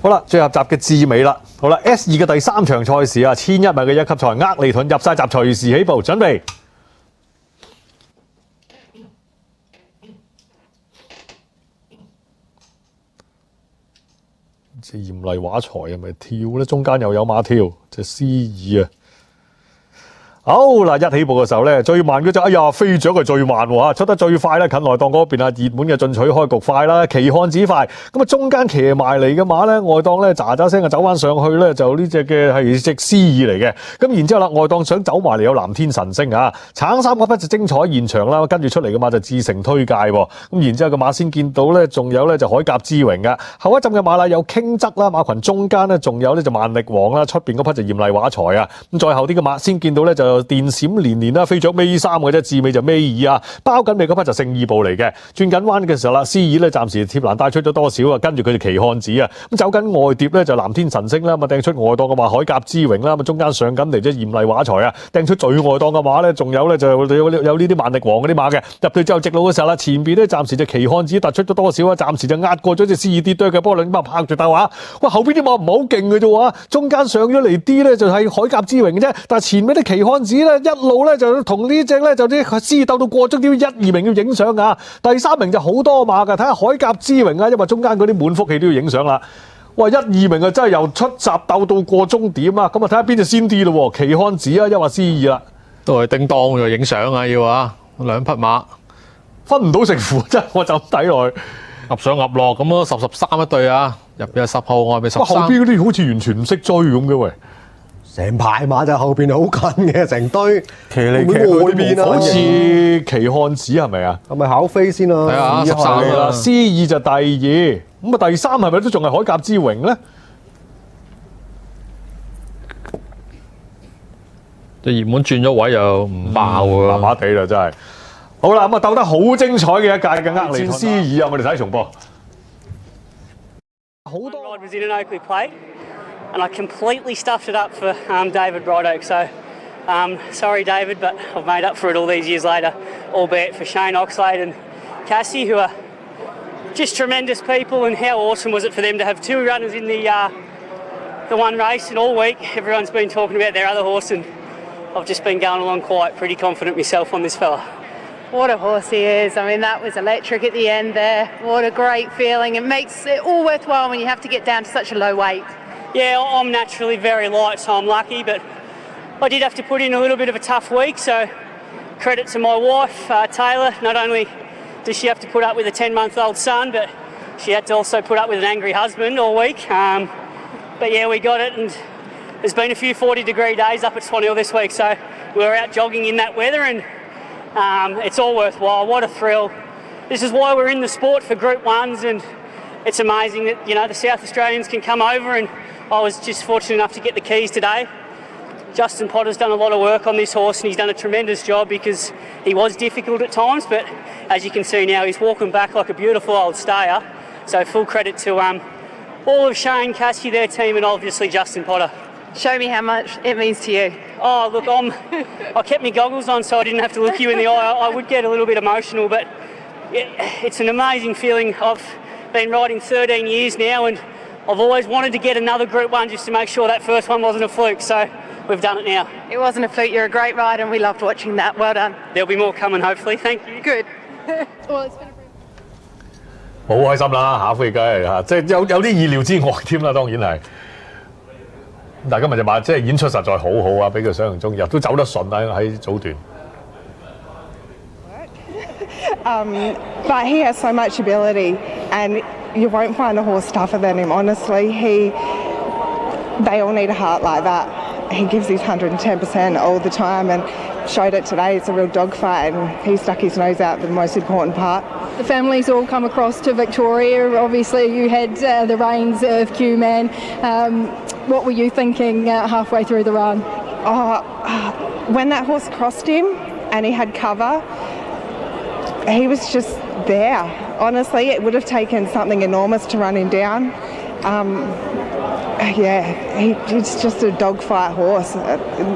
好啦，最後集嘅至尾啦。好啦 ，S2 嘅第3場賽事啊，1100米嘅一級賽，厄利頓入晒閘，隨時起步，準備。隻嚴厲畫財係咪跳咧？中間又有馬跳，隻C2啊！好嗱，一起步嘅時候咧，最慢嗰隻，哎呀，飛雀係最慢喎，出得最快咧，近來檔嗰邊啊，熱門嘅進取開局快啦，奇漢子快，咁啊中間騎埋嚟嘅馬咧，外檔咧喳喳聲啊走翻上去咧，就呢隻嘅係隻 C2嚟嘅，咁然之後啦，外檔想走埋嚟有藍天神星啊，橙衫嗰匹就精彩現場啦，跟住出嚟嘅馬就自成推介喎，咁然之後嘅馬先見到咧，仲有咧就海甲之榮嘅，後一陣嘅馬啦有傾側啦，馬群中間咧仲有呢就萬力王啦，出邊嗰匹就艷麗畫財啊，咁再後啲嘅馬先見到咧就電閃連連啦，飛咗尾3嘅啫，至尾就尾2啊，包緊尾嗰匹就勝2步嚟嘅，轉緊彎嘅時候啦，C2咧暫時貼欄帶出咗多少啊，跟住佢就奇漢子啊，咁走緊外碟咧就藍天神星啦，咁啊掟出外檔嘅馬海甲之榮啦，咁啊中間上緊嚟即係艷麗畫財啊，掟出最外檔嘅馬咧，仲有咧就有呢啲萬力王嗰啲馬嘅，入到之後直路嘅時候啦，前邊咧暫時就奇漢子突出咗多少啊，暫時就壓過咗隻 C2 跌對嘅，波兩馬拍住鬥啊，哇後邊啲馬唔係好勁嘅啫喎，中間上咗嚟啲咧就係海甲之榮嘅啫，但係前面啲奇漢子咧一路咧就同呢隻咧就啲獅鬥到過咗啲1、2名要影相啊，第3名就好多馬㗎，睇下海甲之榮啊，因為中間嗰啲滿腹氣都要影相啦。哇1、2名啊真係由出閘鬥到過終點啊，咁啊睇下邊隻先啲咯喎，奇漢子啊，抑或 C2啦，都係叮當咗影相啊要啊，兩匹馬分唔到勝負，真係我就睇落去噏上噏落咁咯，10-13一對啊，入邊係10號，外邊13。後邊嗰啲好似完全唔識追咁嘅喂。成排馬就後邊好近嘅，成堆騎嚟騎去外邊啊，好似奇漢子係咪啊？係咪考飛先啊？係啊，13啦 ，C2 就第2，咁啊第3係咪都仲係海甲之榮咧？隻熱門轉咗位又唔爆喎，麻麻地啦真係。好啦，咁啊鬥得好精彩嘅一屆嘅厄利頓 C2啊，我哋睇重播。好多 ride was in an Oakleigh plate. And I completely stuffed it up for David Brightoak. So, sorry, David, but I've made up for it all these years later, albeit for Shane Oxlade and Cassie, who are just tremendous people. And how awesome was it for them to have 2 runners in the one race, and all week everyone's been talking about their other horse, and I've just been going along pretty confident myself on this fella. What a horse he is. I mean, that was electric at the end there. What a great feeling. It makes it all worthwhile when you have to get down to such a low weight. Yeah, I'm naturally very light, so I'm lucky, but I did have to put in a little bit of a tough week, so credit to my wife, Taylor. Not only does she have to put up with a 10-month-old son, but she had to also put up with an angry husband all week. But yeah, we got it, and there's been a few 40-degree days up at Swan Hill this week, so we were out jogging in that weather, and it's all worthwhile. What a thrill. This is why we're in the sport for Group 1s, and it's amazing that, you know, the South Australians can come over, and I was just fortunate enough to get the keys today. Justin Potter's done a lot of work on this horse, and he's done a tremendous job because he was difficult at times, but as you can see now, he's walking back like a beautiful old stayer. So full credit to all of Shane, Cassie, their team, and obviously Justin Potter. Show me how much it means to you. Oh, look, I kept my goggles on so I didn't have to look you in the eye. I would get a little bit emotional, but it's an amazing feeling. I've been riding 13 years now, and I've always wanted to get another Group 1 just to make sure that first one wasn't a fluke, so we've done it now. It wasn't a fluke, you're a great rider, and we loved watching that. Well done. There'll be more coming, hopefully. Thank you. Good. Well, it's been a 好開心啦，下飛雞嚇，即係有啲意料之外添啦，當然係。但係今日隻馬即係演出實在好好啊，比佢想象中入都走得順啊喺早段。But he has so much ability, and you won't find a horse tougher than him. Honestly, they all need a heart like that. He gives his 110% all the time, and showed it today. It's a real dogfight, and he stuck his nose out the most important part. The families all come across to Victoria. Obviously, you had the reins of Queman. What were you thinking halfway through the run? When that horse crossed him and he had cover, he was just there. Honestly, it would have taken something enormous to run him down. Yeah, he's just a dogfight horse.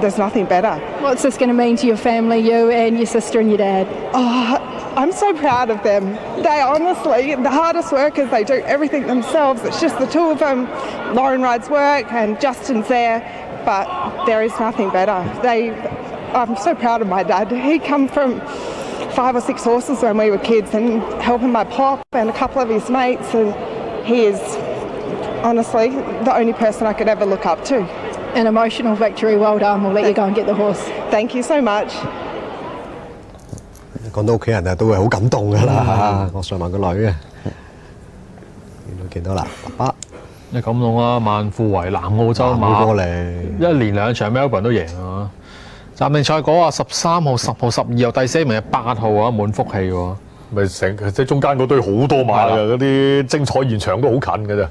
There's nothing better. What's this going to mean to your family, you and your sister and your dad? Oh, I'm so proud of them. They honestly, the hardest workers, they do everything themselves. It's just the two of them. Lauren rides work and Justin's there, but there is nothing better. I'm so proud of my dad. He come from 5 or 6 horses when we were kids and helping my pop and a couple of his mates, and he is honestly the only person I could ever look up to. An emotional victory. Well done. We'll let you go and get the horse. Thank you so much. 講到屋企人啊，都會好感動㗎啦。我上埋個女啊，見到啦，爸爸。你咁弄啊，萬富圍南澳洲馬過嚟，一連2場 Melbourne 都贏啊！暫定賽果啊，13號、10號、12號，第4名係8號啊，滿福氣喎。咪成即係中間嗰堆好多馬㗎，嗰啲精彩現場都好近㗎咋。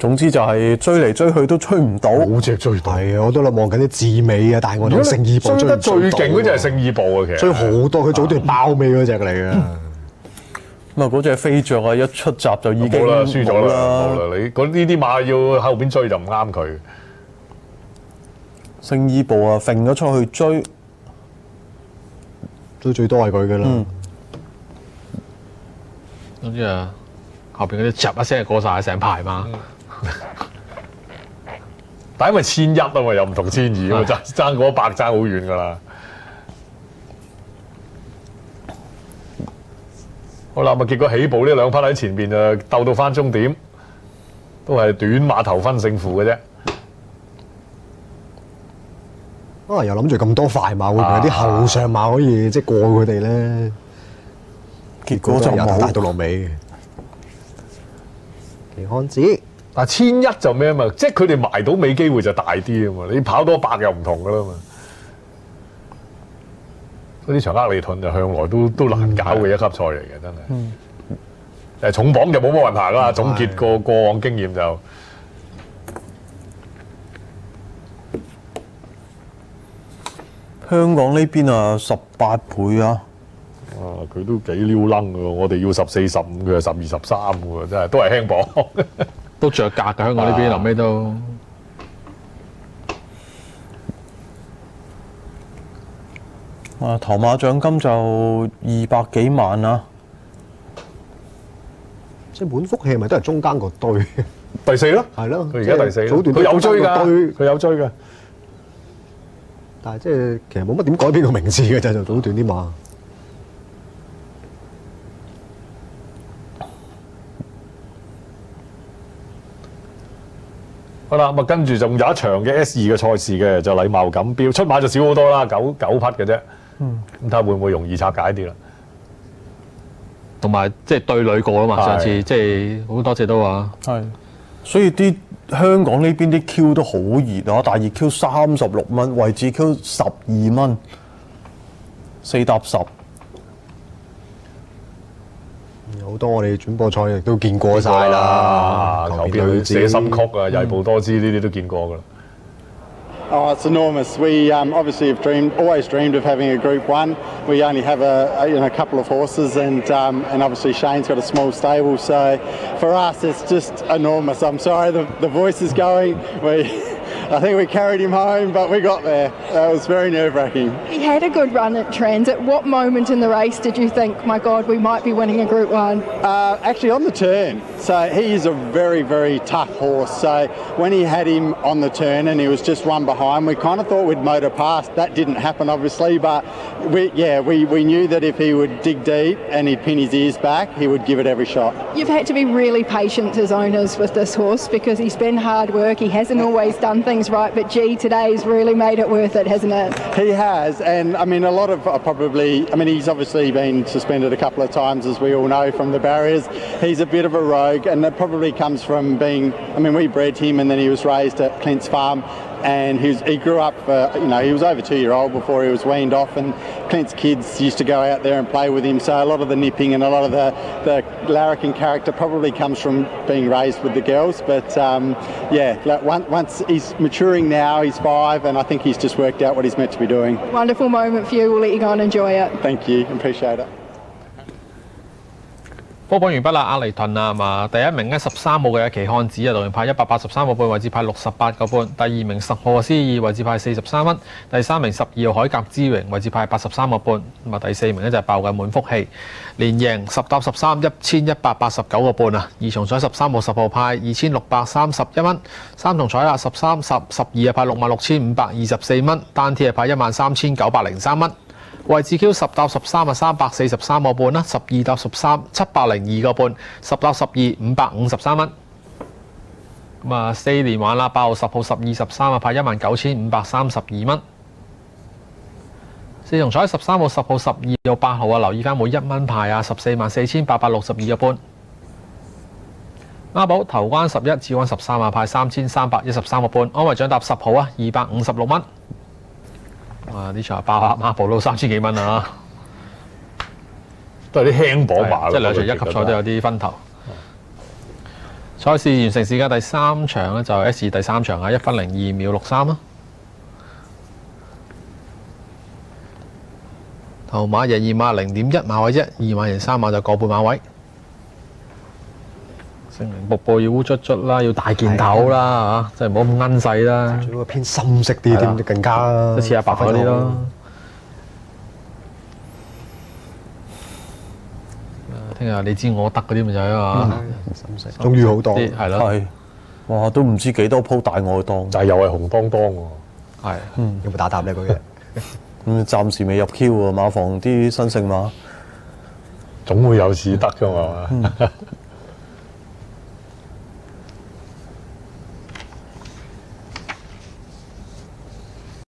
總之就係追嚟追去都追唔到，冇隻追到。係啊，我都望緊啲智美啊，但係我同聖意步追得最勁嗰隻係聖意步啊，其實追好多，佢早段爆尾嗰隻嚟嘅。咁啊，嗰隻飛著啊，一出閘就已經冇啦，輸咗啦，冇啦。你嗰呢啲馬要後邊追就唔啱佢。聖意步啊，揈咗出去追，追最多係佢嘅啦。總之啊，後邊嗰啲雜一聲過晒成排馬。但因為1100啊嘛，又唔同1200啊嘛，爭嗰100爭好遠㗎啦。好啦，咪結果起步呢兩匹喺前邊就鬥到翻終點，都係短馬頭分勝負嘅啫。啊！又諗住咁多快馬，會唔會有啲後上馬可以即係過佢哋咧？結果就冇帶到落尾。奇漢子，但係1100就咩啊嘛？即係佢哋埋到尾機會就大啲啊嘛！你跑多100又唔同㗎啦嘛。嗰啲場厄利頓就向來都難搞嘅一級賽嚟嘅，真係。重磅就冇乜運行啦。總結過往經驗就。香港呢邊啊18倍啊！啊，佢都幾撩楞㗎喎！我哋要14、15，佢係12、13喎，真係都係輕磅，都着格㗎。香港呢邊臨尾都。啊，頭馬獎金就200幾萬啊！即係滿福氣係咪都係中間個堆？第4咯，係咯，佢而家第4，早段佢有追㗎，佢有追㗎。但係即係其實冇乜點改變個名次嘅就早段啲馬。好啦，咁啊跟住仲有一場嘅 S2嘅賽事嘅，就禮貌錦標，出馬就少好多啦，9匹嘅啫。咁睇下會唔會容易拆解啲啦？同埋即係對壘過啊嘛，上次即係好多隻都話。係，所以啲香港呢邊啲 Q 都好熱啊！大熱 Q 36蚊，位置 Q 12蚊，4搭10。好多我哋轉播賽亦都見過晒啦，求邊寫心曲啊、曳步多姿呢啲都見過㗎啦。Oh, it's enormous. We obviously have always dreamed of having a Group 1. We only have a couple of horses, and obviously Shane's got a small stable. So for us, it's just enormous. I'm sorry, the voice is going. I think we carried him home, but we got there. It was very nerve-wracking. He had a good run at Transit. What moment in the race did you think, my God, we might be winning a Group 1? Actually, on the turn. So he is a very, very tough horse. So when he had him on the turn and he was just one behind, we kind of thought we'd motor past. That didn't happen, obviously, but we knew that if he would dig deep and he'd pin his ears back, he would give it every shot. You've had to be really patient as owners with this horse because he's been hard work. He hasn't always done things right, but gee, today's really made it worth it, hasn't it? He has, and I mean, a lot of he's obviously been suspended a couple of times, as we all know, from the barriers. He's a bit of a rogue, and that probably comes from we bred him, and then he was raised at Clint's farm, and he grew up, he was over 2-year-old before he was weaned off, and Clint's kids used to go out there and play with him, so a lot of the nipping and a lot of the larrikin character probably comes from being raised with the girls, but once he's maturing now, he's 5, and I think he's just worked out what he's meant to be doing. Wonderful moment for you. We'll let you go and enjoy it. Thank you. Appreciate it. 波榜完畢啦，阿尼頓啊嘛，第一名咧13號嘅奇漢子啊，道完派183個半，位置派68個半。第二名10號嘅思爾，位置派43蚊。第三名12號海甲之榮，位置派83個半。咁啊，第四名咧就係爆嘅滿福氣，連贏10搭13 1189個半啊。二重彩13號10號派2631蚊，三重彩啦13、10、12啊派66,524蚊，單 T 啊派13,903蚊。位置 Q 10搭13啊343個半啦，12搭13 702個半，10搭12 553蚊。咁啊4連玩啦，8號、10號、12、13啊派19,532蚊。四重彩13號、10號、12號、8號啊，留意翻每1蚊派啊，144,862個半。孖寶頭關11、次關13啊派3,313個半，安慰獎答10號啊256蚊。啊！呢場爆下孖寶都3000幾蚊啊，都係啲輕磅馬，即係兩場一級賽都有啲分頭。賽事完成時間第3場咧就 S 第3場啊，1分02秒63啊。頭馬贏2馬0.1馬位啫，二馬贏3馬就個半馬位。聖靈瀑布要烏卒卒啦，要大件頭啦嚇，即係唔好咁奀細啦。仲要偏深色啲添，更加即似阿白嗰啲咯。聽日你知我得嗰啲咪就係啊，深色，終於好多係咯。係，哇！都唔知幾多鋪大外檔，但係又係紅當當喎。係，有冇打答咧嗰日？咁暫時未入 Q 喎，馬房啲新勝馬，總會有市得㗎嘛。